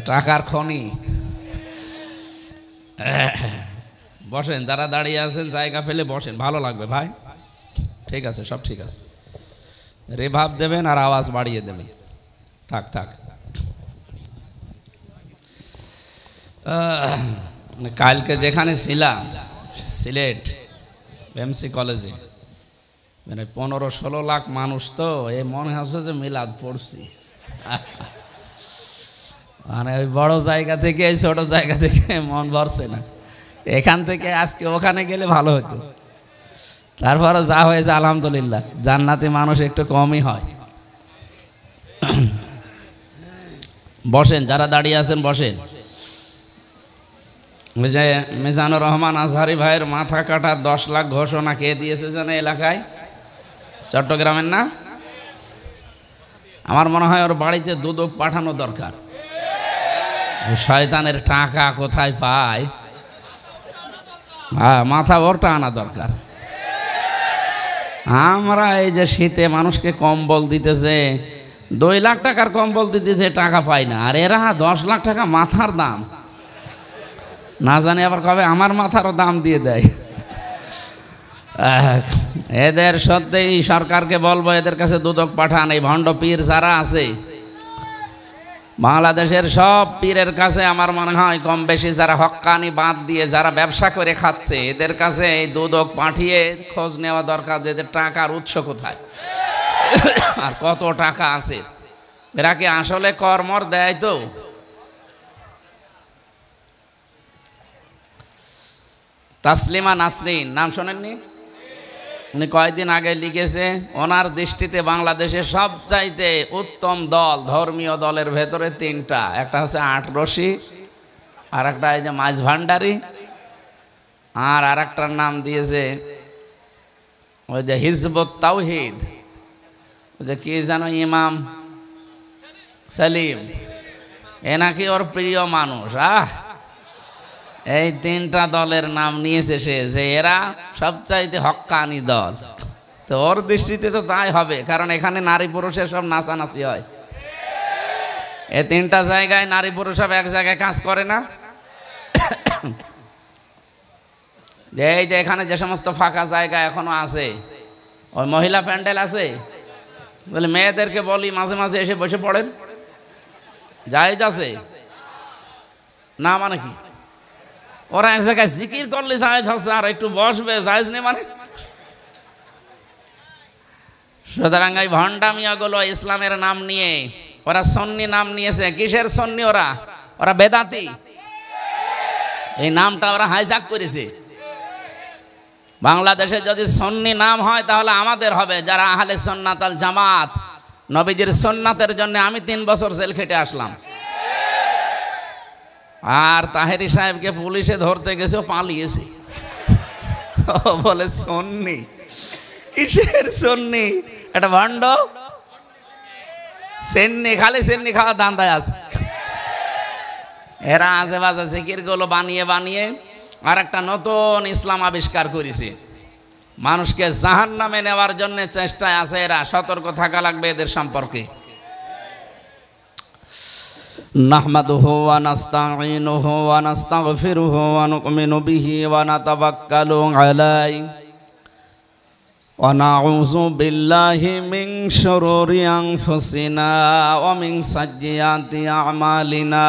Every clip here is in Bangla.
টাকার খনি। বসেন, যারা দাঁড়িয়ে আছেন জায়গা ফেলে বসেন, ভালো লাগবে ভাই। ঠিক আছে, সব ঠিক আছে। রেভাব দেবেন আর আওয়াজ বাড়িয়ে দেবেন। থাক থাক। কালকে যেখানে ছিলাম সিলেট এমসি কলেজে, মানে 15-16 লাখ মানুষ, তো এই মনে হচ্ছে যে মিলাদ পড়ছি। মানে ওই বড় জায়গা থেকে এই ছোট জায়গা থেকে মন ভরছে না। এখান থেকে আজকে ওখানে গেলে ভালো হতো। তারপরে যা হয়েছে আলহামদুলিল্লাহ, জান্নাতি মানুষ একটু কমই হয়। বসেন, যারা দাঁড়িয়ে আছেন বসেন। ওই যে মিজানুর রহমান আজহারি ভাইয়ের মাথা কাটার 10 লাখ ঘোষণা কে দিয়েছে জানে এলাকায়? চট্টগ্রামের না? আমার মনে হয় ওর বাড়িতে দুধক পাঠানো দরকার। শয়তানের টাকা কোথায় পায়? হ্যাঁ, মাথা ওরটা আনা দরকার। আমরা এই যে শীতে মানুষকে কম্বল দিতেছে, 2 লাখ টাকার কম্বল দিতেছে, টাকা পাই না। আর এরা 10 লাখ টাকা মাথার দাম, না জানি আবার কবে আমার মাথারও দাম দিয়ে দেয়। এদের সত্যিই সরকারকে বলবো, এদের কাছে দুদক পাঠান। এই ভণ্ড পীর যারা আছে বাংলাদেশের, সব পীরের কাছে আমার মনে হয় কম বেশি যারা হক্কানি বাদ দিয়ে যারা ব্যবসা করে খাচ্ছে, এদের কাছে এই দুদক পাঠিয়ে খোঁজ নেওয়া দরকার যে এদের টাকার উৎস কোথায় আর কত টাকা আছে। এরা কি আসলে কর্মর দেয়? তো তাসলিমা নাসরিন নাম শোনেননি? উনি কয়েকদিন আগে লিখেছে, ওনার দৃষ্টিতে বাংলাদেশের সবচাইতে উত্তম দল, ধর্মীয় দলের ভেতরে 3টা। একটা হচ্ছে আটরশি, আর একটা এই যে মাঝ ভান্ডারি, আর একটার নাম দিয়েছে ওই যে হিজবুত তাওহীদ, ওই যে কি জানো, ইমাম সালিম, এ নাকি ওর প্রিয় মানুষ। এই 3টা দলের নাম নিয়েছে সে, যে এরা সবচাইতে হক্কানি দল। তো ওর দৃষ্টিতে তো তাই হবে, কারণ এখানে নারী পুরুষের সব নাচানাচি হয়। এই 3টা জায়গায় নারী পুরুষ সব এক জায়গায় কাজ করে না। এই যে এখানে যে সমস্ত ফাঁকা জায়গা এখনো আছে, ওই মহিলা প্যান্ডেল আছে, বলে মেয়েদেরকে বলি মাঝে মাঝে এসে বসে পড়েন। জায়েজ আছে না? মানে কি ওরা এক জায়গায় জিকির করলে জায়েজ হচ্ছে, আর একটু বসবে জায়েজ নেই মানে? সুতরাং এই ভণ্ডামিয়াগুলো ইসলামের নাম নিয়ে ওরা সুন্নি নাম নিয়েছে। কিসের সুন্নি? ওরা বেদাতি। এই নামটা ওরা হাইজ্যাক করেছে। বাংলাদেশে যদি সুন্নি নাম হয় তাহলে আমাদের হবে, যারা আহলে সুন্নাত আল জামাত। নবীজির সুন্নাতের জন্য আমি 3 বছর জেল খেটে আসলাম। আর তাহেরি সাহেবকে পুলিশে ধরতে গেছে, পালিয়েছে। বলে সুন্নি? কিসের সুন্নি? এটা ভণ্ড সেন্নি, খালি সেন্নি খাওয়া ধান্দায় আছে। এরা আজেবাজে জিকির গুলো বানিয়ে বানিয়ে আর একটা নতুন ইসলাম আবিষ্কার করেছে। মানুষকে জাহান্নামে নেওয়ার জন্য চেষ্টায় আছে এরা। সতর্ক থাকা লাগবে এদের সম্পর্কে। নাহমাদুহু ওয়া নাস্তাঈনুহু ওয়া নাস্তাগফিরুহু ওয়া নু'মিনু বিহি ওয়া নাতাওয়াক্কালু আলাইহি ওয়া নাউযু বিল্লাহি মিন শুরুরি আনফুসিনা ওয়া মিন সাইয়্যাতি আ'মালিনা।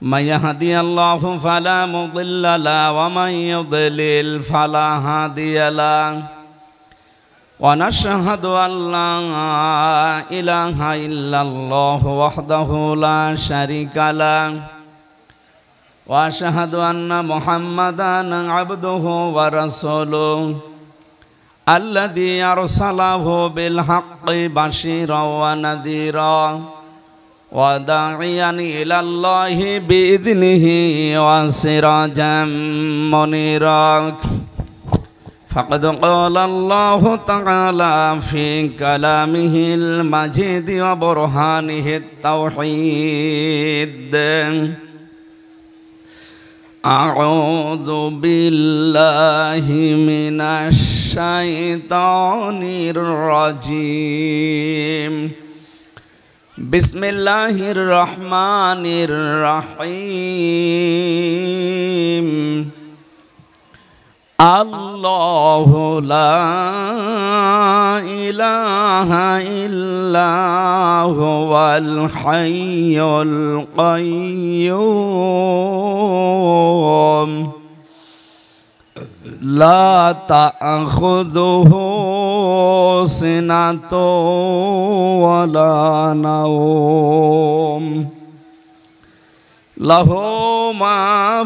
মান ইয়াহদিয়াল্লাহু ফালা মুদিল্লা লাহু ওয়া মান ইউদ্লিল ফালা হাদিয়া লাহু। ونشهد أن لا إله إلا الله وحده لا شريك له وأشهد أن محمدا عبده ورسوله الذي أرسله بالحق بشيرا ونذيرا وداعيا إلى الله بإذنه وسراجا منيرا. فقد قال الله تعالى في كلامه المجيد وبرهانه التوحيد: أعوذ بالله من الشيطان الرجيم. বিসমিল্লাহির রহমানির রহিম। আল্লাহু লা ইলাহা ইল্লা হুয়াল হাইয়ুল কাইয়্যুম লা তা'খুযুহু সিনাতুন ওয়ালা নাওম লাহু মা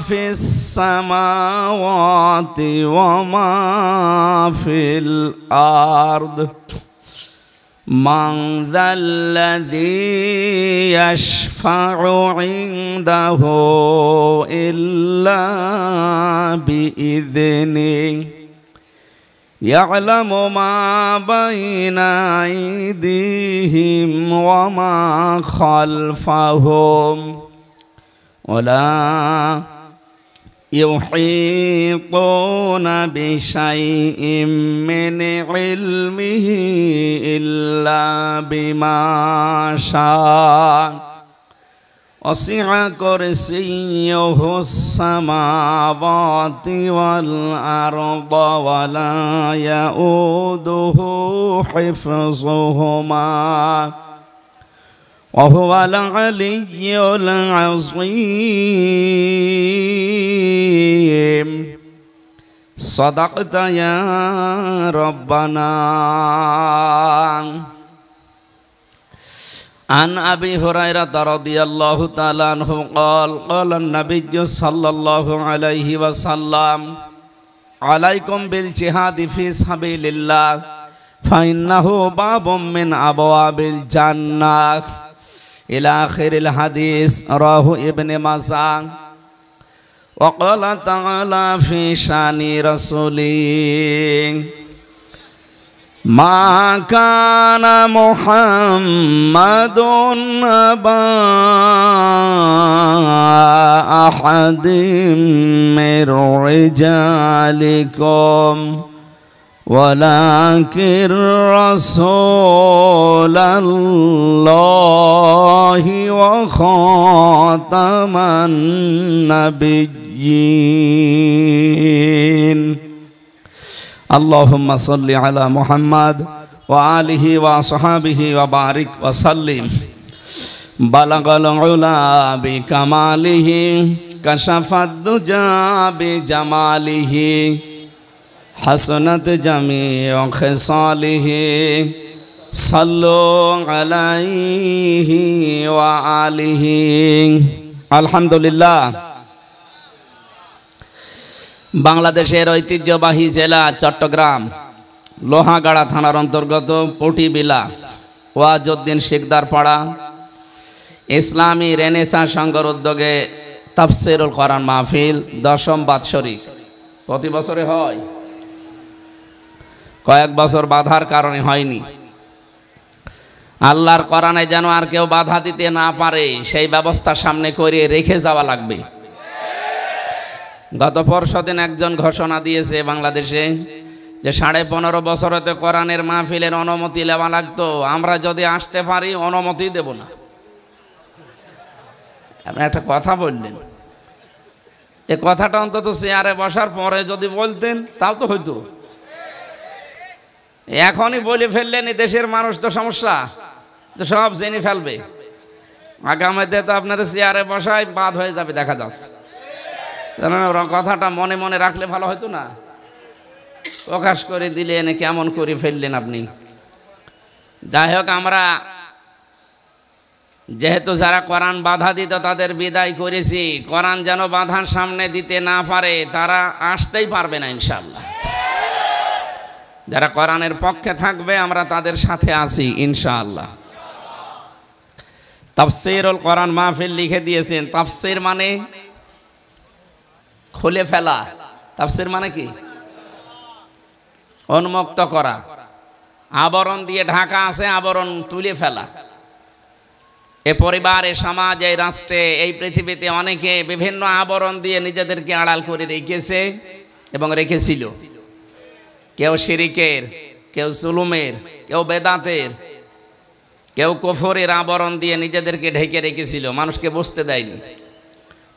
ফিস সামাওয়াতি ওয়া মা ফিল আরদ মান যাল্লাযী ইয়াশফা'ু ইনদাহু ইল্লা বিইযনিহি ইয়া'লামু মা বাইনা আইদিহিম ওয়া মা খালফাহুম ওয়ালা ইউহীতুনা বিশাইইম মিন ইলমিহি ইল্লা বিমা শাআ ওয়াসি'a কুরসিয়্যুহুস সামাওয়াতি ওয়াল আরদা ওয়ালা ইয়াউদুহু হিফযুহুমা وهو العلي العظيم صدقت يا ربنا عن أبي هريرة رضي الله تعالى عنه قال قال النبي صلى الله عليه وسلم عليكم بالجهاد في سبيل الله فإنه باب من أبواب الجنة إلى آخر الحديث رواه ابن ماجه وقال تعالى في شان رسوله ما كان محمد أبا أحد من رجالكم ولكن رسول الله وخاتم النبيين اللهم صل على محمد وآله وصحبه وبارك وسلم بلغ العلا بكماله كشف الدجى بجماله حسنت جميع خصاله صلوا عليه وآله الحمد لله বাংলাদেশের ঐতিহ্যবাহী জেলা চট্টগ্রাম লোহাগাড়া থানার অন্তর্গত পটিবিলা ওয়াজউদ্দিন শিকদার পাড়া ইসলামী রেনেসাঁ সংঘের উদ্যোগে তাফসীরুল কোরআন মাহফিল 10ম বাৎসরিক প্রতি বছরে হয়, কয়েক বছর বাধার কারণে হয়নি। আল্লাহর কোরআনে যেন আর কেউ বাধা দিতে না পারে সেই ব্যবস্থা সামনে করে রেখে যাওয়া লাগবে। গত পরশুদিন একজন ঘোষণা দিয়েছে বাংলাদেশে যে 15.5 বছরেতে কোরআনের মাহফিলের অনুমতি নেওয়া লাগতো, আমরা যদি আসতে পারি অনুমতি দেব না। আপনি একটা কথা বললেন, এই কথাটা অন্তত চেয়ারে বসার পরে যদি বলতেন তাও তো হইতো। এখনই বলে ফেললেন দেশের মানুষ তো সমস্যা, তো সব জেনে ফেলবে, আগামীতে তো আপনার চেয়ারে বসায় বাদ হয়ে যাবে দেখা যাচ্ছে। কথাটা মনে মনে রাখলে ভালো হতো না, প্রকাশ করে দিলেন, কেমন করে ফেললেন আপনি। যাই হোক, আমরা যেহেতু যারা কোরআন বাধা দিত তাদের বিদায় করেছি, কোরআন যেন বাধার সামনে দিতে না পারে তারা আসতেই পারবে না ইনশাআল্লাহ। যারা কোরআনের পক্ষে থাকবে আমরা তাদের সাথে আছি ইনশাআল্লাহ। তাফসীরুল কোরআন মাহফিল লিখে দিয়েছেন, তাফসীর মানে খুলে ফেলা। তাফসীর মানে কি? উন্মুক্ত করা, আবরণ দিয়ে ঢাকা আছে, আবরণ তুলে ফেলা। এ পরিবারে, সমাজ, এই রাষ্ট্রে, এই পৃথিবীতে অনেকে বিভিন্ন আবরণ দিয়ে নিজেদেরকে আড়াল করে রেখেছে এবং রেখেছিল। কেউ শিরিকের, কেউ জুলুমের, কেউ বেদাতের, কেউ কুফরের আবরণ দিয়ে নিজেদেরকে ঢেকে রেখেছিল, মানুষকে বুঝতে দেয়নি।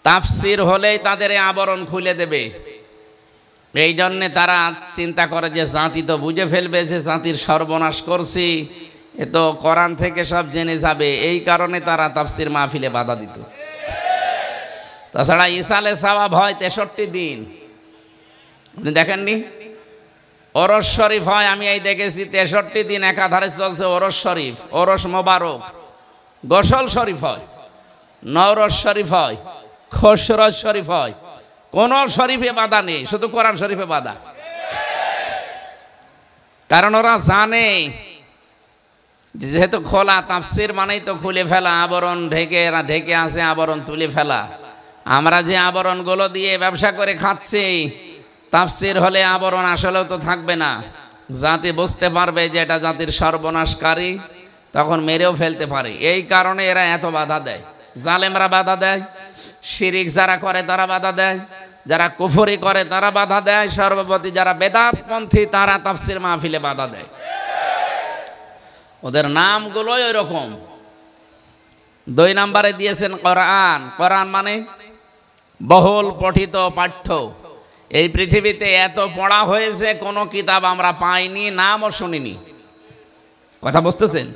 তাফসির হলেই তাদের এই আবরণ খুলে দেবে। এই জন্যে তারা চিন্তা করে যে জাতি তো বুঝে ফেলবে যে জাতির সর্বনাশ করছি, এ তো কোরআন থেকে সব জেনে যাবে। এই কারণে তারা তাফসির মাহফিলে বাধা দিত। তাছাড়া ইসালে সওয়াব হয় 63 দিন, আপনি দেখেননি? ওরস শরীফ হয়, আমি এই দেখেছি 63 দিন একাধারে চলছে ওরস শরীফ, ওরস মোবারক। গোসল শরীফ হয়, নওরস শরীফ হয়, খসরত শরীফ হয়। কোন শরীফে বাধা নেই, শুধু কোরআন শরীফে বাধা। কারণ ওরা জানে যেহেতু খোলা, তাফসির মানেই তো খুলে ফেলা, আবরণ ঢেকে আছে, আবরণ তুলে ফেলা। আমরা যে আবরণগুলো দিয়ে ব্যবসা করে খাচ্ছি, তাফসির হলে আবরণ আসলেও তো থাকবে না। জাতি বুঝতে পারবে যে এটা জাতির সর্বনাশকারী, তখন মেরেও ফেলতে পারে। এই কারণে এরা এত বাধা দেয়। জালেমরা বাধা দেয়, শিরিক যারা করে তারা বাধা দেয়, যারা কুফরি করে তারা বাধা দেয়, সর্বপ্রতি যারা বেদাতপন্থী তারা তাফসির মাহফিলে বাধা দেয়। ওদের নামগুলোই ওই রকম। 2 নম্বরে দিয়েছেন কোরআন। কোরআন মানে বহুল পঠিত পাঠ্য। এই পৃথিবীতে এত পড়া হয়েছে, কোনো কিতাব আমরা পাইনি, নামও শুনিনি। কথা বুঝতেছেন?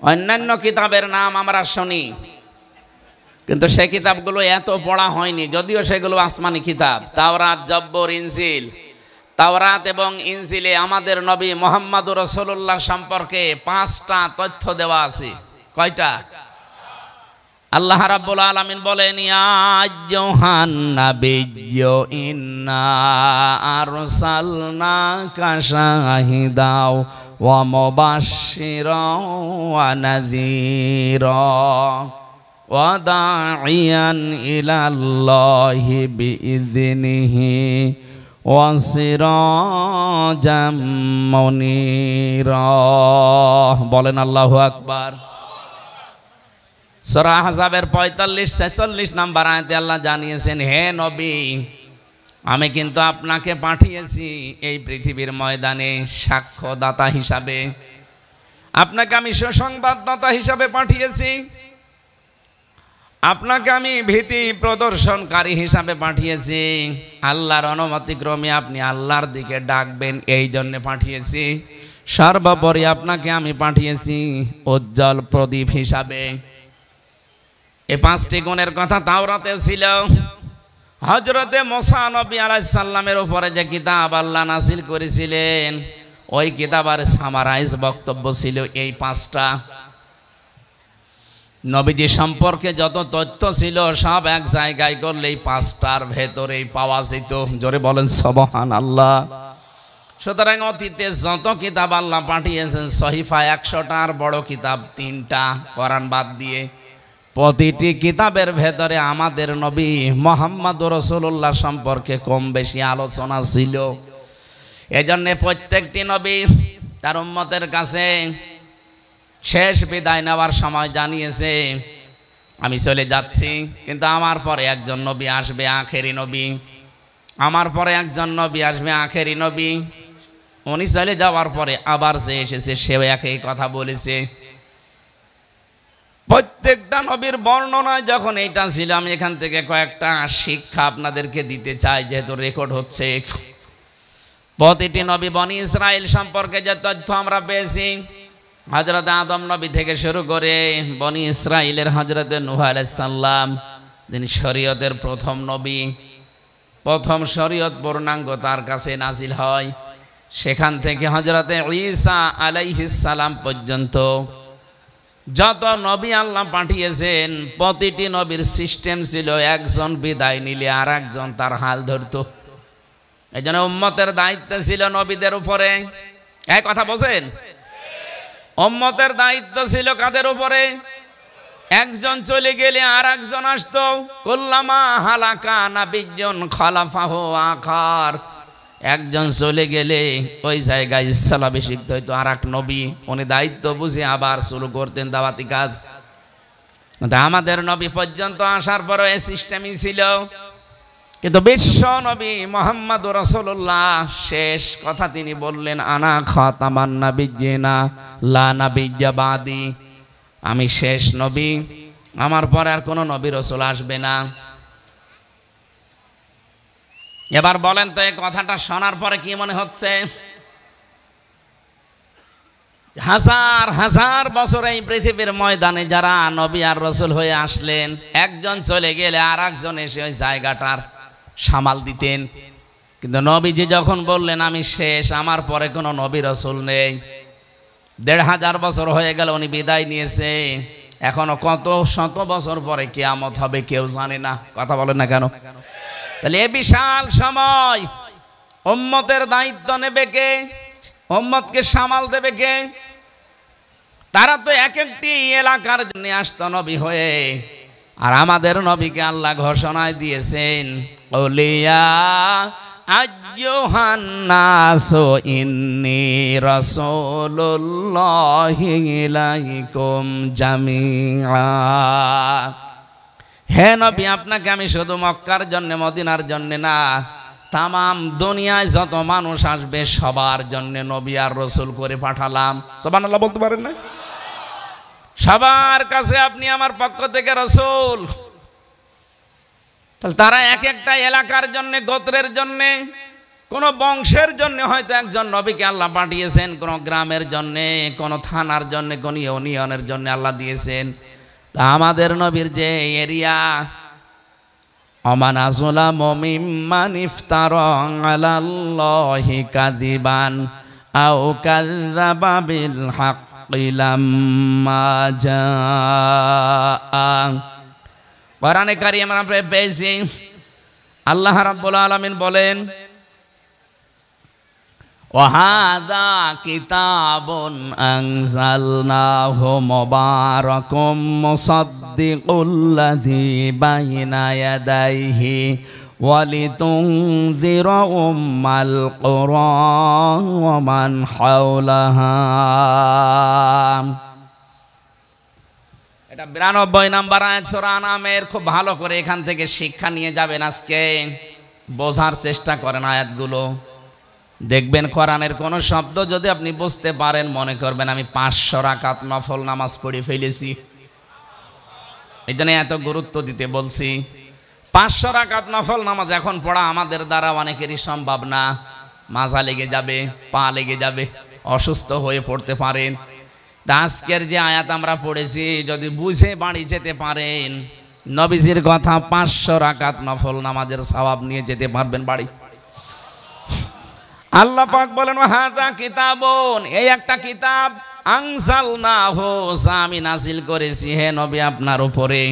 অন্যান্য কিতাবের নাম আমরা শুনি, কিন্তু সেই কিতাবগুলো এত পড়া হয়নি, যদিও সেগুলো আসমানি কিতাব। তাওরাত, জব্বর, ইনজিল। তাওরাত এবং ইনজিলে আমাদের নবী মুহাম্মদুর রাসূলুল্লাহ সম্পর্কে 5টা তথ্য দেওয়া আছে। কয়টা? আল্লাহ রাব্বুল আলামিন বলেন, ইয়া আইয়ুহান নাবিয়্যু ইন্না আরসালনাকা শাহিদাও ওয়া মুবাশশিরাও ওয়া নাযীরা ওয়া দাঈয়ান ইলাল্লাহি বিইযনিহি ওয়া সিরাজাম মুনীরা। বলেন আল্লাহু আকবার। সূরা আহজাবের 45-46 নম্বর আয়াতে আল্লাহ জানিয়েছেন, হে নবী, আমি কিন্তু আপনাকে পাঠিয়েছি এই পৃথিবীর ময়দানে সাক্ষ্যদাতা হিসাবে। আপনাকে আমি সুসংবাদদাতা হিসাবে পাঠিয়েছি। আপনাকে আমি ভীতি প্রদর্শনকারী হিসাবে পাঠিয়েছি। আল্লাহর অনুমতিক্রমে আপনি আল্লাহর দিকে ডাকবেন, এই জন্য পাঠিয়েছি। সর্বোপরি আপনাকে আমি পাঠিয়েছি উজ্জ্বল প্রদীপ হিসাবে। এই 5টি গুণের কথা তাওরাতেও ছিল। হযরতে মুসা নবী আলাইহিস সালামের উপরে যে কিতাব আল্লাহ নাযিল করেছিলেন, ওই কিতাবের সামারাইজ বক্তব্য ছিল এই 5টা। নবীজি সম্পর্কে যত তথ্য ছিল সব এক জায়গায় করলে এই 5টার ভেতরেই পাওয়া যেত। জোরে বলেন সুবহানাল্লাহ। সুতরাং অতীতে যত কিতাব আল্লাহ পাঠিয়েছেন, সহিফা 100টার বড় কিতাব 3টা, কোরআন বাদ দিয়ে। প্রতিটি কিতাবের ভেতরে আমাদের নবী মুহাম্মদুর রাসূলুল্লাহ সম্পর্কে কম বেশি আলোচনা ছিল। এজন্য প্রত্যেকটি নবী তার উম্মতের কাছে শেষ বিদায় নেওয়ার সময় জানিয়েছে, আমি চলে যাচ্ছি, কিন্তু আমার পরে একজন নবী আসবে, আখেরি নবী। আমার পরে একজন নবী আসবে, আখেরি নবী। উনি চলে যাওয়ার পরে আবার যে এসেছে, সেও একই কথা বলেছে। প্রত্যেকটা নবীর বর্ণনায় যখন এইটা ছিল, আমি এখান থেকে কয়েকটা শিক্ষা আপনাদেরকে দিতে চাই, যেহেতু রেকর্ড হচ্ছে। প্রতিটি নবী বনি ইসরাইল সম্পর্কে যে তথ্য আমরা পেয়েছি, হযরত আদম নবী থেকে শুরু করে বনি ইসরাইলের হযরত নূহ আলাইহিস সালাম, যিনি শরীয়তের প্রথম নবী, প্রথম শরীয়ত পূর্ণাঙ্গ তার কাছে নাজিল হয়। সেখান থেকে হযরত ঈসা আলাইহিস সালাম পর্যন্ত যত নবী আল্লাহ পাঠিয়েছেন, প্রতিটি নবীর সিস্টেম ছিল একজন বিদায় নিলে আর একজন তার হাল ধরত। এই জন্য উম্মতের দায়িত্ব ছিল নবীদের উপরে। এক কথা বলেন, উম্মতের দায়িত্ব ছিল কাদের উপরে? একজন চলে গেলে আর একজন আসতো। কুল্লামা হালাকা নাবিয়্যুন খালাফাহু আখার। একজন চলে গেলে ওই জায়গায় স্থলাভিষিক্ত হইতো আর এক নবী, উনি দায়িত্ব বুঝে আবার শুরু করতেন দাওয়াতি কাজ। আমাদের নবী পর্যন্ত আসার পরও এই সিস্টেমই ছিল। কিন্তু বিশ্ব নবী মুহাম্মদুর রাসূলুল্লাহ শেষ কথা তিনি বললেন, আনা খাতামান নাবিয়্যিনা লা নাবিয়্যা বাদি, আমি শেষ নবী, আমার পরে আর কোনো নবী রাসূল আসবে না। এবার বলেন তো এই কথাটা শোনার পরে কি মনে হচ্ছে? হাজার হাজার বছর এই পৃথিবীর ময়দানে যারা নবী আর রাসূল হয়ে আসলেন, একজন চলে গেলে আর একজন এসে ওই জায়গাটার সামাল দিতেন। কিন্তু নবীজি যখন বললেন আমি শেষ, আমার পরে কোনো নবী রাসূল নেই, ১৫০০ বছর হয়ে গেল উনি বিদায় নিয়েছে, এখনো কত শত বছর পরে কিয়ামত হবে কেউ জানে না। কথা বলেন না কেন? তাহলে এই বিশাল সময় উম্মতের দায়িত্ব নেবে কে? উম্মতকে সামাল দেবে কে? তারা তো এক একটি এলাকার জন্য আসতো নবী হয়ে, আর আমাদের নবীকে আল্লাহ ঘোষণায় দিয়েছেন, ওলিয়া আইয়ুহান নাসু ইন্নী রাসূলুল্লাহি ইলাইকুম জামিআ। হে নবী, আপনাকে আমি শুধু মক্কার জন্য মদিনার জন্য না, তামাম দুনিয়ায় যত মানুষ আসবে সবার জন্য নবী আর রাসূল করে পাঠালাম। সুবহানাল্লাহ বলতে পারেন না? সবার কাছে আপনি আমার পক্ষ থেকে রাসূল। তাহলে তারা এক একটা এলাকার জন্য, গোত্রের জন্য, কোন বংশের জন্য হয়তো একজন নবীকে আল্লাহ পাঠিয়েছেন, কোন গ্রামের জন্য, কোন থানার জন্য, কোন ইউনিয়নের জন্য আল্লাহ দিয়েছেন। তা আমাদের নবীর যে এরিয়া, ওমান আযলামু মিম্মান ইফতারা আলাল্লাহি কাযিবান আও কাযযাবা বিল হাক্কি লাম্মা জাআ। কোরআনে কারীম আমরা পেয়েছি আল্লাহ রাব্বুল আলামিন বলেন, ওয়াহাযা কিতাবুন আনজালনাহু মুবারাকুম মুসাদ্দিকুল্লাযী বাইনা ইয়াদাইহি ওয়ালিতুনযিরা উম্মাল কুরা ওয়া মান হাওলাহা। এটা 92 নম্বর আয়াত সূরা আনামের। খুব ভালো করে এখান থেকে শিক্ষা নিয়ে যাবেন, আজকে বোঝার চেষ্টা করেন আয়াতগুলো। দেখবেন কোরআনের কোন শব্দ যদি আপনি বুঝতে পারেন, মনে করবেন আমি 500 রাকাত নফল নামাজ পড়ে ফেলেছি। এই জন্য এত গুরুত্ব দিতে বলছি। 500 রাকাত নফল নামাজ এখন পড়া আমাদের দ্বারা অনেকেরই সম্ভব না। মাজা লেগে যাবে, পা লেগে যাবে, অসুস্থ হয়ে পড়তে পারেন। আজকের যে আয়াত আমরা পড়েছি, যদি বুঝে বাড়ি যেতে পারেন, নবীজির কথা 500 রাকাত নফল নামাজের সওয়াব নিয়ে যেতে পারবেন বাড়ি। আল্লাহ পাক বলেন, ওয়াহাযা কিতাবুন, এই একটা কিতাব, আনজালনাহু, আমি নাযিল করেছি হে নবী আপনার উপরে,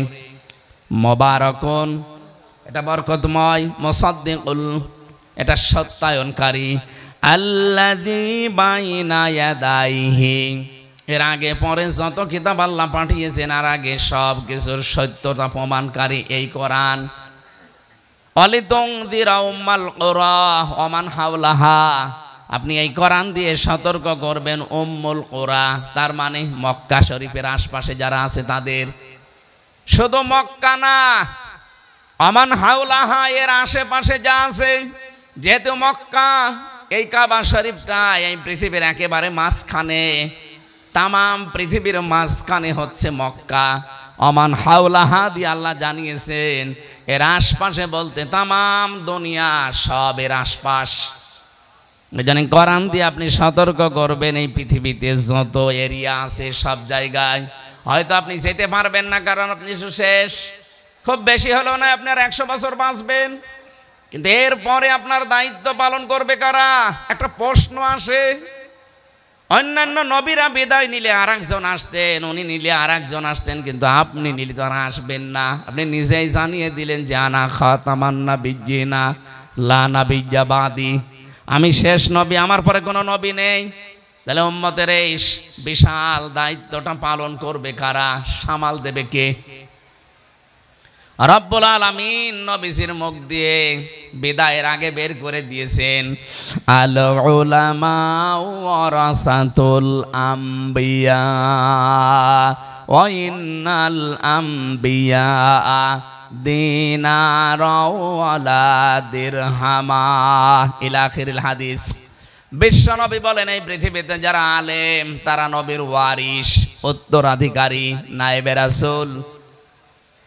মুবারাকুন, এটা বরকতময়, মুসাদ্দিকুল, এটা সত্যায়নকারী, আল্লাযী বাইনা ইয়াদাইহি, এর আগে পরে যত কিতাব আল্লাহ পাঠিয়েছেন আর আগে সব কিছুর সত্যতা প্রমাণকারী এই কোরআন। ওয়ালিতুনযিরা উম্মাল কুরা ওয়া মান হাওলাহা, আপনি এই কোরআন দিয়ে সতর্ক করবেন উম্মুল কুরা, তার মানে মক্কা শরীফের আশপাশে যারা আছে তাদের। শুধু মক্কা না, ওয়া মান হাওলাহা, এর আশেপাশে যা আছে। যেহেতু মক্কা, এই কাবা শরীফটা এই পৃথিবীর একেবারে মাঝখানে, তামাম পৃথিবীর মাঝখানে হচ্ছে মক্কা। ওমান হাওলাহা দিয়ে আল্লাহ জানিয়েছেন এর আশপাশে বলতে তামাম দুনিয়া, সব এর আশপাশ। জানেন কোরআন দিয়ে আপনি সতর্ক করবেন এই পৃথিবীতে যত এরিয়া আছে সব জায়গায়। হয়তো আপনি যেতে পারবেন না, কারণ আপনি শেষ, খুব বেশি হলো না আপনার 100 বছর বাঁচবেন, কিন্তু এরপরে আপনার দায়িত্ব পালন করবে কারা? একটা প্রশ্ন আসে। অন্যান্য নবীরা বিদায় নিলে আর একজন আসতেন, উনি নিলে আর একজন আসতেন, কিন্তু আপনি নিলে তো আর আসবেন না। আপনি নিজেই জানিয়ে দিলেন যে আনা খাতামান নাবিয়্যিনা লা নাবিয়্যা বাদি, আমি শেষ নবী, আমার পরে কোনো নবী নেই। তাহলে উম্মতের এই বিশাল দায়িত্বটা পালন করবে কারা? সামাল দেবে কে? রব্বুল আলামিন নবীজির মুখ দিয়ে বিদায়ের আগে বের করে দিয়েছেন, আল উলামা ওয়ারাসাতুল আম্বিয়া ওয়া ইন্নাল আম্বিয়া দিনারাও ওয়ালা দিরহামা ইলা আখিরিল হাদিস। বিশ্ব নবী বলেন এই পৃথিবীতে যারা আলেম তারা নবীর ওয়ারিস, উত্তরাধিকারী, নায়েবে রাসূল।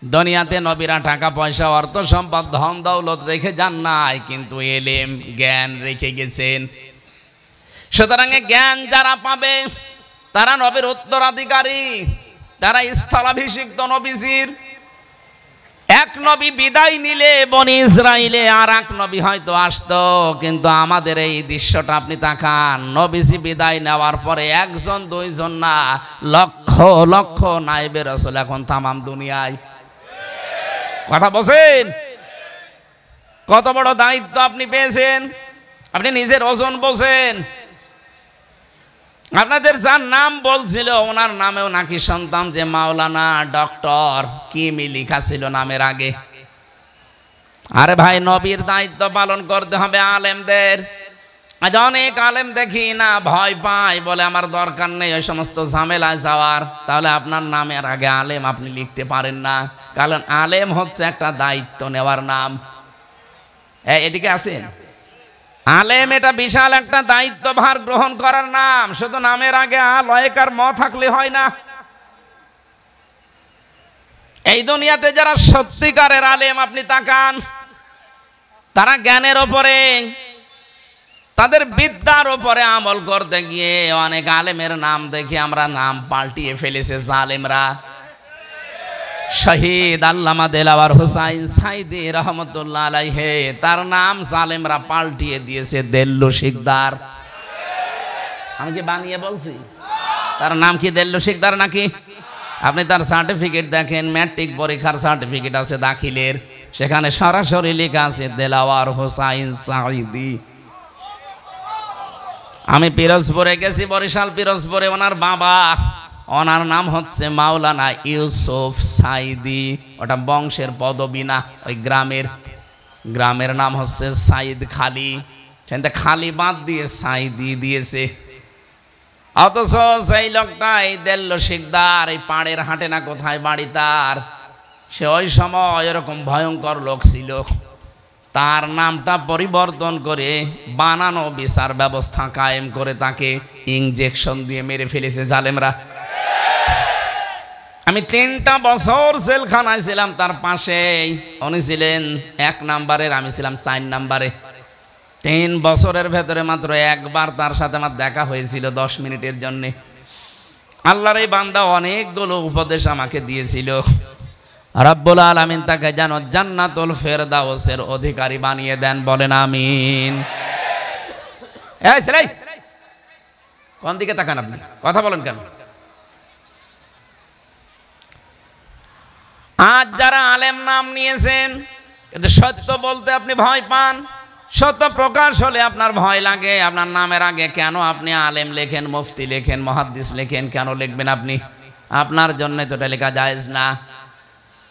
দুনিয়াতে নবীরা টাকা পয়সা অর্থ সম্পদ ধন দৌলত রেখে যান নাই, কিন্তু এলেম জ্ঞান রেখে গেছেন। সুতরাং জ্ঞান যারা পাবে তারা নবীর উত্তরাধিকারী, তারা স্থলাভিষিক্ত নবীজির। এক নবী বিদায় নিলে বনি ইসরাইলে আর এক নবী হয়তো আসতো, কিন্তু আমাদের এই দৃশ্যটা আপনি তাকান, নবীজি বিদায় নেওয়ার পরে একজন দুইজন না, লক্ষ লক্ষ নায়েবে রাসূল এখন তামাম দুনিয়ায়। কথা বলছেন? কত বড় দায়িত্ব আপনি পেয়েছেন, আপনি নিজের ওজন বোঝেন। আপনাদের যার নাম বলছিল ওনার নামেও নাকি সন্তান যে মাওলানা ডক্টর কিমি লেখা ছিল নামের আগে। আরে ভাই, নবীর দায়িত্ব পালন করতে হবে আলেমদের। আজ অনেক আলেম দেখি না ভয় পায়, বলে আমার দরকার নেই ওই সমস্ত ঝামেলায় যাওয়ার। তাহলে আপনার নামের আগে আলেম আপনি লিখতে পারেন না, কারণ আলেম হচ্ছে একটা দায়িত্ব নেওয়ার নাম। এদিকে আছেন? আলেম এটা বিশাল একটা দায়িত্বভার গ্রহণ করার নাম। শুধু নামের আগে লয়কার ম থাকলে হয় না। এই দুনিয়াতে যারা সত্যিকারের আলেম আপনি তাকান, তারা জ্ঞানের ওপরে, তাদের বিদ্যার ওপরে আমল করতে গিয়ে অনেক আলেমের নাম দেখে আমরা নাম পাল্টিয়ে ফেলেছে জালেমরা। শহীদ আল্লামা দেলাওয়ার হোসাইন সাইদি রহমতুল্লাহ আলাইহি, তার নাম জালেমরা পাল্টিয়ে দিয়েছে দেল্লু শিকদার। আমি কি বানিয়ে বলছি? তার নাম কি দেল্লু শিকদার নাকি? আপনি তার সার্টিফিকেট দেখেন, ম্যাট্রিক পরীক্ষার সার্টিফিকেট আছে দাখিলের, সেখানে সরাসরি লেখা আছে দেলাওয়ার হোসাইন সাইদি। আমি পিরোজপুরে গেছি, বরিশাল পিরোজপুরে, ওনার বাবা, ওনার নাম হচ্ছে মাওলানা ইউসুফ সাইদি। ওটা বংশের পদবী না, ওই গ্রামের নাম হচ্ছে সাইদ খালি। সেটা খালি বাদ দিয়ে সাইদি দিয়েছে। অথচ সেই লোকটা এই দেল্লু শিকদার, এই পাড়ের হাটে না কোথায় বাড়ি তার, সে ওই সময় এরকম ভয়ঙ্কর লোক ছিল। তার নামটা পরিবর্তন করে বানানো বিচার ব্যবস্থা কায়েম করে তাকে ইনজেকশন দিয়ে মেরে ফেলেছে জালেমরা। আমি 3টা বছর জেলখানায় ছিলাম, তার পাশেই উনি ছিলেন 1 নাম্বারের, আমি ছিলাম 4 নাম্বারে। 3 বছরের ভেতরে মাত্র একবার তার সাথে আমার দেখা হয়েছিল 10 মিনিটের জন্য। আল্লাহর এই বান্দা অনেকগুলো উপদেশ আমাকে দিয়েছিল। রব্বুল আলামিন তাকে যেন জান্নাতুল ফেরদাউসের অধিকারী বানিয়ে দেন, বলেন আমিন। এই ছেলে, কোন দিকে তাকান আপনি? কথা বলেন কেন? আজ যারা আলেম নাম নিয়েছেন, কিন্তু সত্য বলতে আপনি ভয় পান, সত্য প্রকাশ হলে আপনার ভয় লাগে। আপনার নামের আগে কেন আপনি আলেম লেখেন, মুফতি লেখেন, মুহাদ্দিস লেখেন? কেন লিখবেন আপনি? আপনার জন্য তো এটা লেখা জায়েজ না।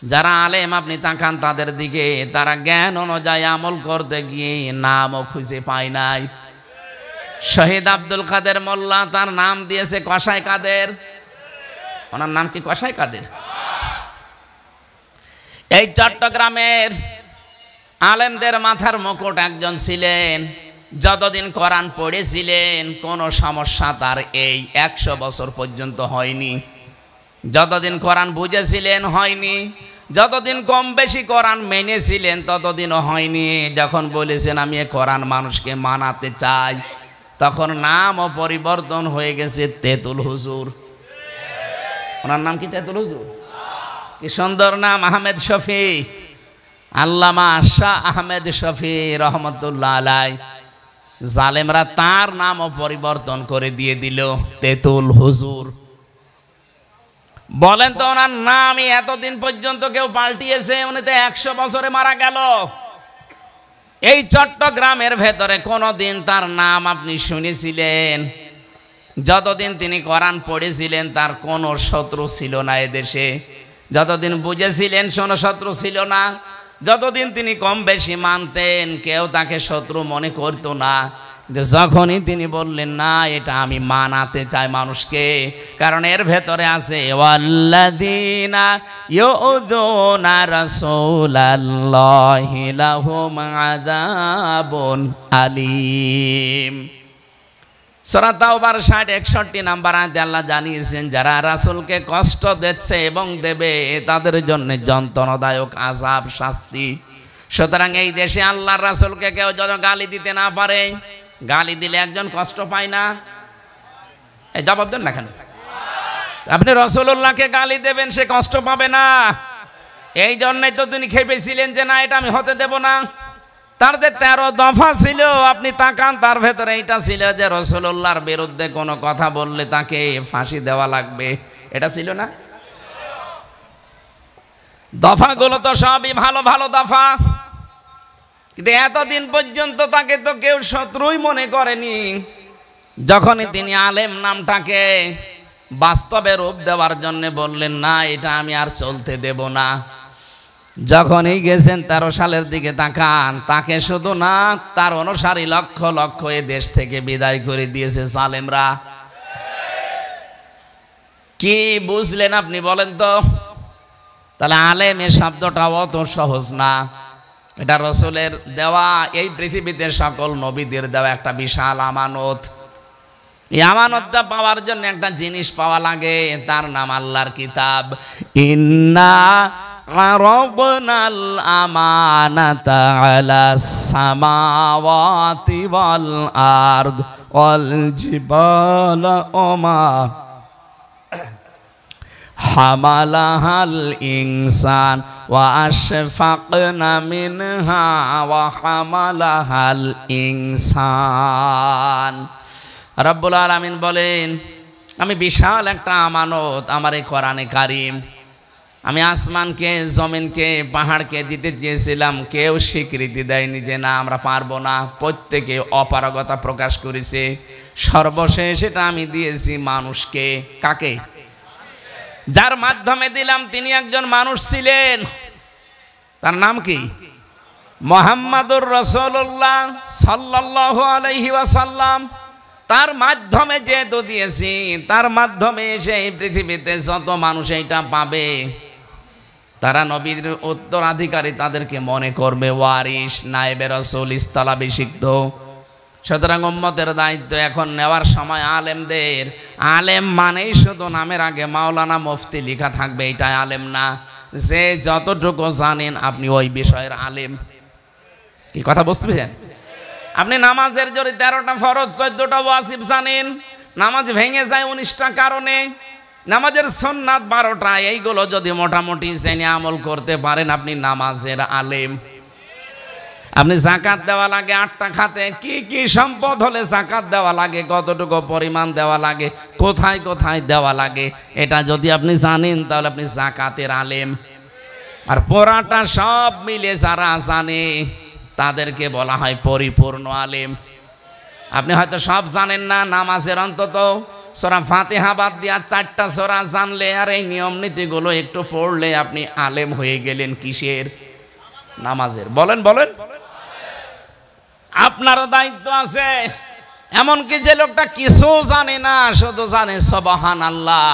যারা আলেম আপনি তাকান তাদের দিকে, তারা জ্ঞান অনুযায়ী আমল করতে গিয়ে নামও খুঁজে পায় নাই। শহীদ আব্দুল কাদের মোল্লা, তার নাম দিয়েছে কসাই কাদের। ওনার নাম কি কসাই কাদের? এই চট্টগ্রামের আলেমদের মাথার মুকুট একজন ছিলেন। যতদিন কোরআন পড়েছিলেন কোনো সমস্যা তার এই 100 বছর পর্যন্ত হয়নি। যতদিন কোরআন বুঝেছিলেন হয়নি, যতদিন কম বেশি কোরআন মেনেছিলেন ততদিনও হয়নি। যখন বলেছেন আমি এ কোরআন মানুষকে মানাতে চাই, তখন নামও পরিবর্তন হয়ে গেছে তেতুল হুজুর। ওনার নাম কি তেতুল হুজুর? কি সুন্দর নাম, আহমেদ শফি, আল্লামা শাহ আহমেদ শফি রহমতুল্লাহ আলাই। জালেমরা তার নামও পরিবর্তন করে দিয়ে দিল তেতুল হুজুর। বলেন তো ওনার নামই এতদিন পর্যন্ত কেউ পাল্টিয়েছে? উনি তো 100 বছরে মারা গেল। এই চট্টগ্রামের ভেতরে কোনোদিন তার নাম আপনি শুনেছিলেন? যতদিন তিনি কোরআন পড়েছিলেন তার কোনো শত্রু ছিল না এদেশে। যতদিন বুঝেছিলেন কোনো শত্রু ছিল না। যতদিন তিনি কম বেশি মানতেন কেউ তাকে শত্রু মনে করতো না। যখনই তিনি বললেন না এটা আমি মানাতে চাই মানুষকে, কারণ এর ভেতরে আছে ওয়াল্লাযীনা ইউযুনা রাসূলাল্লাহি লাহুম আযাবুন আলীম। সূরা তাওবার 60-61 নম্বর আয়াতে আল্লাহ জানিয়েছেন যারা রাসূলকে কষ্ট দিচ্ছে এবং দেবে তাদের জন্য যন্ত্রণাদায়ক আযাব, শাস্তি। সুতরাং এই দেশে আল্লাহর রাসূলকে কেউ যেন গালি দিতে না পারে। গালি দিলে একজন কষ্ট পায় না? এই জবাব দেন না কেন? আপনি রাসূলুল্লাহকে গালি দেবেন, সে কষ্ট পাবে না। এই জন্যই তো তিনি খেপেছিলেন যে না এটা আমি হতে দেব না। তার যে 13 দফা ছিল আপনি তাকান, তার ভেতরে এইটা ছিল যে রাসূলুল্লাহর বিরুদ্ধে কোনো কথা বললে তাকে ফাঁসি দেওয়া লাগবে, এটা ছিল না? দফাগুলো তো সবই ভালো ভালো দফা, কিন্তু এতদিন পর্যন্ত তাকে তো কেউ শত্রুই মনে করেনি। যখনই তিনি আলেম নামটাকে বাস্তবে রূপ দেওয়ার জন্য বললেন না এটা আমি আর চলতে দেব না, যখনই গেছেন 13 সালের দিকে তাকান, তাকে শুধু না তার অনুসারী লক্ষ লক্ষ এ দেশ থেকে বিদায় করে দিয়েছে জালেমরা। কি বুঝলেন আপনি বলেন তো? তাহলে আলেম এ শব্দটা অত সহজ না, এটা রাসূলের দেওয়া, এই পৃথিবীতে সকল নবীদের দেওয়া একটা বিশাল আমানত। এই আমানতটা পাওয়ার জন্য একটা জিনিস পাওয়া লাগে, তার নাম আল্লাহর কিতাব। ইন্না আরাদনাল আমানাতা আলাস সামাওয়াতি ওয়াল আরদ ওয়াল জিবালা ওমা হামালাহাল ইনসান ওয়া আশফাকনা মিনহা ওয়া হামালাহাল ইনসান। রব্বুল আলামিন বলেন আমি বিশাল একটা আমানত আমার এই কোরআনে কারীম, আমি আসমানকে, জমিনকে, পাহাড়কে দিতে চেয়েছিলাম, কেউ স্বীকৃতি দেয়নি যে না আমরা পারবো না, প্রত্যেকে অপারগতা প্রকাশ করেছে। সর্বশেষ এটা আমি দিয়েছি মানুষকে। কাকে? যার মাধ্যমে দিলাম তিনি একজন মানুষ ছিলেন, তার নাম কি? মুহাম্মাদুর রাসূলুল্লাহ সাল্লাল্লাহু আলাইহি ওয়াসাল্লাম। তার মাধ্যমে যেহেতু দিয়েছি, তার মাধ্যমে সেই পৃথিবীতে যত মানুষ এইটা পাবে তারা নবীর উত্তরাধিকারী, তাদেরকে মনে করবে ওয়ারিস, নায়েবে রাসূল, ইস্তালাভিষিক্ত। সুতরাং উম্মতের দায়িত্ব এখন নেওয়ার সময় আলেমদের। আলেম মানেই শুধু নামের আগে মাওলানা, মুফতি লেখা থাকবে, এটাই আলেম না। যে যতটুকু জানেন আপনি ওই বিষয়ের আলেম। কি কথা বুঝতে পেরেছেন? আপনি নামাজের যদি 13টা ফরজ 14টা ওয়াজিব জানেন, নামাজ ভেঙে যায় 19টা কারণে, নামাজের সুন্নাত 12টা, এইগুলো যদি মোটামুটি জেনে আমল করতে পারেন আপনি নামাজের আলেম। আপনি যাকাত দেওয়া লাগে 8টা খাতে, কি কি সম্পদ হলে যাকাত দেওয়া লাগে, কতটুকু পরিমাণ দেওয়া লাগে, কোথায় কোথায় দেওয়া লাগে, এটা যদি আপনি জানেন তাহলে আপনি যাকাতের আলেম। আর পড়াটা সব মিলে যারা জানে তাদেরকে বলা হয় পরিপূর্ণ আলেম। আপনি হয়তো সব জানেন না, নামাজের অন্তত সূরা ফাতিহা বাদ দিয়া 4টা সূরা জানলে আর এই নিয়ম নীতিগুলো একটু পড়লে আপনি আলেম হয়ে গেলেন। কিসের? নামাজের। বলেন বলেন। আপনারও দায়িত্ব আছে। এমনকি যে লোকটা কিছু জানে না, শুধু জানে সুবহানাল্লাহ,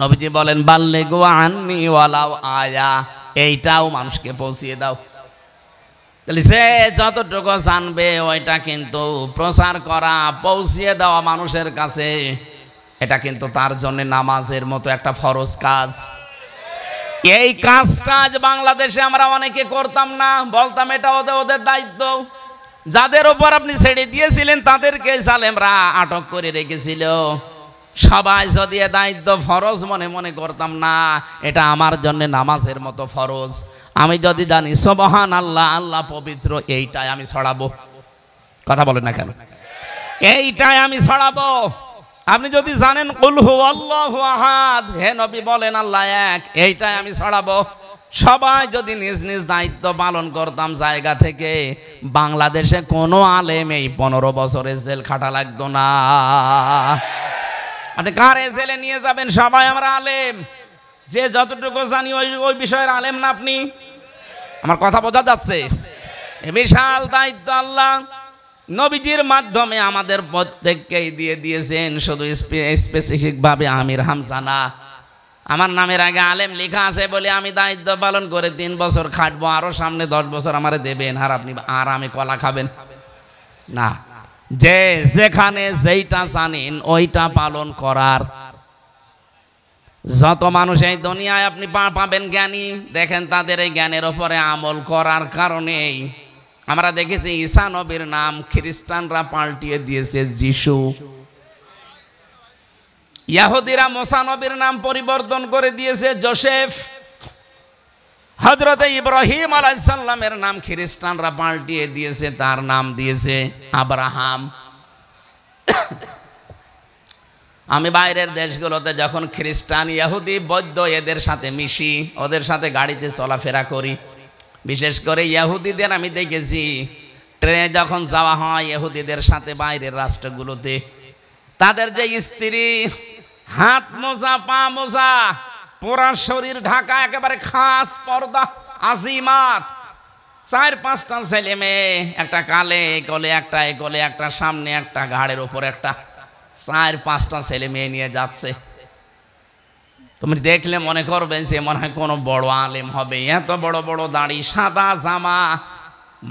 নবীজি বলেন বাল্লিগু আন্নি ওয়ালাউ আয়া, এইটাও মানুষকে পৌঁছিয়ে দাও। তাহলে সে যতটুকু জানবে ওইটা কিন্তু প্রচার করা, পৌঁছিয়ে দেওয়া মানুষের কাছে, এটা কিন্তু তার জন্য নামাজের মতো একটা ফরজ কাজ। এই কাজটা আজ বাংলাদেশে আমরা অনেকে করতাম না, বলতাম এটা ওদের দায়িত্ব। যাদের উপর আপনি ছেড়ে দিয়েছিলেন তাদেরকে জালেমরা আটক করে রেখেছিল। সবাই যদি এ দায়িত্ব ফরজ মনে মনে করতাম না, এটা আমার জন্য নামাজের মতো ফরজ। আমি যদি জানি সুবহানাল্লাহ, আল্লাহ পবিত্র, এইটাই আমি ছড়াবো। কথা বলেন না কেন? এইটাই আমি ছড়াবো। আপনি যদি জানেন কুল হুয়াল্লাহু আহাদ, হে নবী বলেন আল্লাহ এক, এইটাই আমি ছড়াবো। সবাই যদি নিজ নিজ দায়িত্ব পালন করতাম জায়গা থেকে, বাংলাদেশে কোনো আলেম এই 15 বছরে জেল খাটা লাগতো না। আপনি কারে জেলে নিয়ে যাবেন? সবাই আমরা আলেম, যে যতটুকু জানি ওই বিষয়ের আলেম না আপনি? আমার কথা বোঝা যাচ্ছে? বিশাল দায়িত্ব আল্লাহ নবীজির মাধ্যমে আমাদের প্রত্যেককেই দিয়ে দিয়েছেন, শুধু স্পেসিফিকভাবে আমির হামজা না। আমার নামের আগে আলেম লেখা আছে বলে আমি দায়িত্ব পালন করে 3 বছর খাটবো, আরো সামনে 10 বছর আমারে দেবেন, আর আপনি আরামে কলা খাবেন না। যে যেখানে যেইটা জানেন ওইটা পালন করার। যত মানুষ এই দুনিয়ায় আপনি পাবেন জ্ঞানী, দেখেন তাদের এই জ্ঞানের ওপরে আমল করার কারণেই আমরা দেখেছি ঈসা নবীর নাম খ্রিস্টানরা পাল্টিয়ে দিয়েছে যিশু, ইহুদিরা মুসা নবীর নাম পরিবর্তন করে দিয়েছে যোসেফ, হযরত ইব্রাহিম আলাইহিস সালামের নাম খ্রিস্টানরা পাল্টিয়ে দিয়েছে, তার নাম দিয়েছে আব্রাহাম। আমি বাইরের দেশগুলোতে যখন খ্রিস্টান, ইহুদি, বৌদ্ধ এদের সাথে মিশি, ওদের সাথে গাড়িতে চলাফেরা করি, বিশেষ করে ইহুদিদের আমি দেখেছি ট্রেনে যখন যাওয়া হয় ইহুদিদের সাথে বাইরের রাষ্ট্রগুলোতে, তাদের যে স্ত্রী হাত মোজা পা মোজা পুরা শরীর ঢাকা, একেবারে খাস পর্দা আজিমাত, 4-5টা ছেলে মেয়ে, একটা কালে কোলে একটা, এ কোলে একটা, সামনে একটা, ঘাড়ের ওপর একটা, 4-5টা ছেলে মেয়ে নিয়ে যাচ্ছে। তুমি দেখলে মনে করবেন যে মনে হয় কোনো বড় আলেম হবে, এত বড় বড় দাড়ি, সাদা জামা,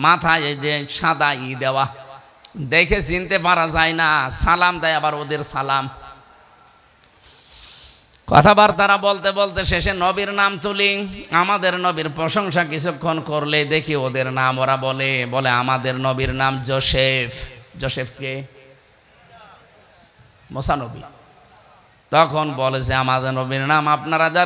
মাথায় যে সাদা দেওয়া, দেখে চিনতে পারা যায় না। সালাম দেয় আবার ওদের সালাম, কথাবার্তারা বলতে বলতে শেষে নবীর নাম তুলি। আমাদের নবীর প্রশংসা কিছুক্ষণ করলে দেখি ওদের নাম ওরা বলে আমাদের নবীর নাম যোসেফ। যোসেফকে মুসা নবী, তখন বলে যে আমাদের নবীর নাম আপনারা যারা